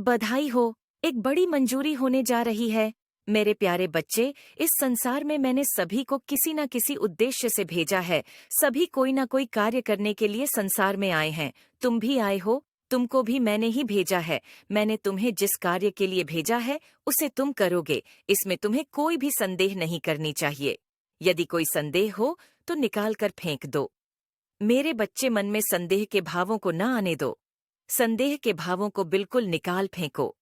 बधाई हो, एक बड़ी मंजूरी होने जा रही है। मेरे प्यारे बच्चे, इस संसार में मैंने सभी को किसी न किसी उद्देश्य से भेजा है। सभी कोई न कोई कार्य करने के लिए संसार में आए हैं। तुम भी आए हो, तुमको भी मैंने ही भेजा है। मैंने तुम्हें जिस कार्य के लिए भेजा है, उसे तुम करोगे। इसमें तुम्हें कोई भी संदेह नहीं करनी चाहिए। यदि कोई संदेह हो, तो निकाल कर फेंक दो। मेरे बच्चे, मन में संदेह के भावों को न आने दो। संदेह के भावों को बिल्कुल निकाल फेंको।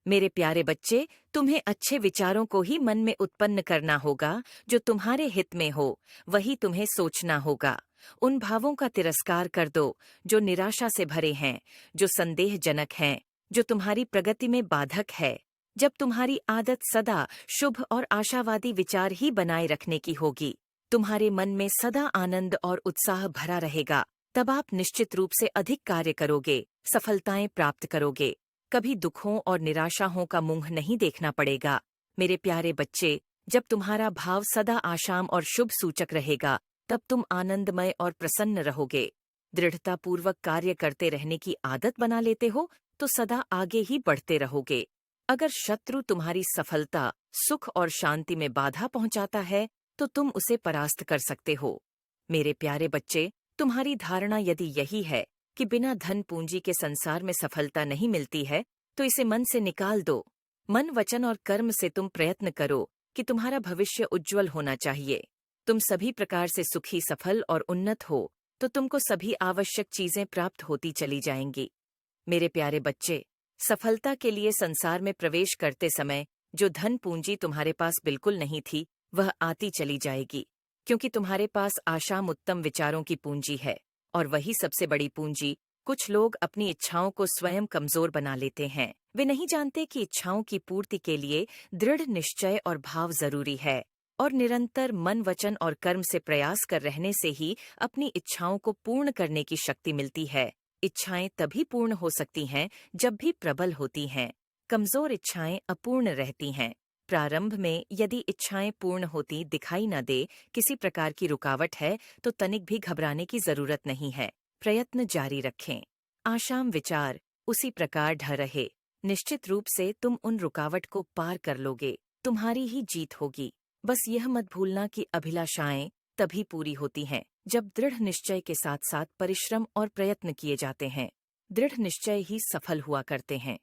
मेरे प्यारे बच्चे, तुम्हें अच्छे विचारों को ही मन में उत्पन्न करना होगा। जो तुम्हारे हित में हो, वही तुम्हें सोचना होगा। उन भावों का तिरस्कार कर दो जो निराशा से भरे हैं, जो संदेहजनक हैं, जो तुम्हारी प्रगति में बाधक है। जब तुम्हारी आदत सदा शुभ और आशावादी विचार ही बनाए रखने की होगी, तुम्हारे मन में सदा आनंद और उत्साह भरा रहेगा, तब आप निश्चित रूप से अधिक कार्य करोगे, सफलताएं प्राप्त करोगे। कभी दुखों और निराशाओं का मुंह नहीं देखना पड़ेगा। मेरे प्यारे बच्चे, जब तुम्हारा भाव सदा आशाम और शुभ सूचक रहेगा, तब तुम आनंदमय और प्रसन्न रहोगे। दृढ़तापूर्वक कार्य करते रहने की आदत बना लेते हो, तो सदा आगे ही बढ़ते रहोगे। अगर शत्रु तुम्हारी सफलता, सुख और शांति में बाधा पहुंचाता है, तो तुम उसे परास्त कर सकते हो। मेरे प्यारे बच्चे, तुम्हारी धारणा यदि यही है कि बिना धन पूंजी के संसार में सफलता नहीं मिलती है, तो इसे मन से निकाल दो। मन, वचन और कर्म से तुम प्रयत्न करो कि तुम्हारा भविष्य उज्जवल होना चाहिए। तुम सभी प्रकार से सुखी, सफल और उन्नत हो, तो तुमको सभी आवश्यक चीजें प्राप्त होती चली जाएंगी। मेरे प्यारे बच्चे, सफलता के लिए संसार में प्रवेश करते समय जो धन पूंजी तुम्हारे पास बिल्कुल नहीं थी, वह आती चली जाएगी, क्योंकि तुम्हारे पास आशाम उत्तम विचारों की पूंजी है। और वही सबसे बड़ी पूंजी। कुछ लोग अपनी इच्छाओं को स्वयं कमजोर बना लेते हैं। वे नहीं जानते कि इच्छाओं की पूर्ति के लिए दृढ़ निश्चय और भाव जरूरी है, और निरंतर मन, वचन और कर्म से प्रयास कर रहने से ही अपनी इच्छाओं को पूर्ण करने की शक्ति मिलती है। इच्छाएं तभी पूर्ण हो सकती हैं जब भी प्रबल होती हैं। कमजोर इच्छाएं अपूर्ण रहती हैं। प्रारंभ में यदि इच्छाएं पूर्ण होती दिखाई न दे, किसी प्रकार की रुकावट है, तो तनिक भी घबराने की जरूरत नहीं है। प्रयत्न जारी रखें। आशाम विचार उसी प्रकार ढह रहे, निश्चित रूप से तुम उन रुकावट को पार कर लोगे। तुम्हारी ही जीत होगी। बस यह मत भूलना कि अभिलाषाएं तभी पूरी होती हैं जब दृढ़ निश्चय के साथ साथ परिश्रम और प्रयत्न किए जाते हैं। दृढ़ निश्चय ही सफल हुआ करते हैं।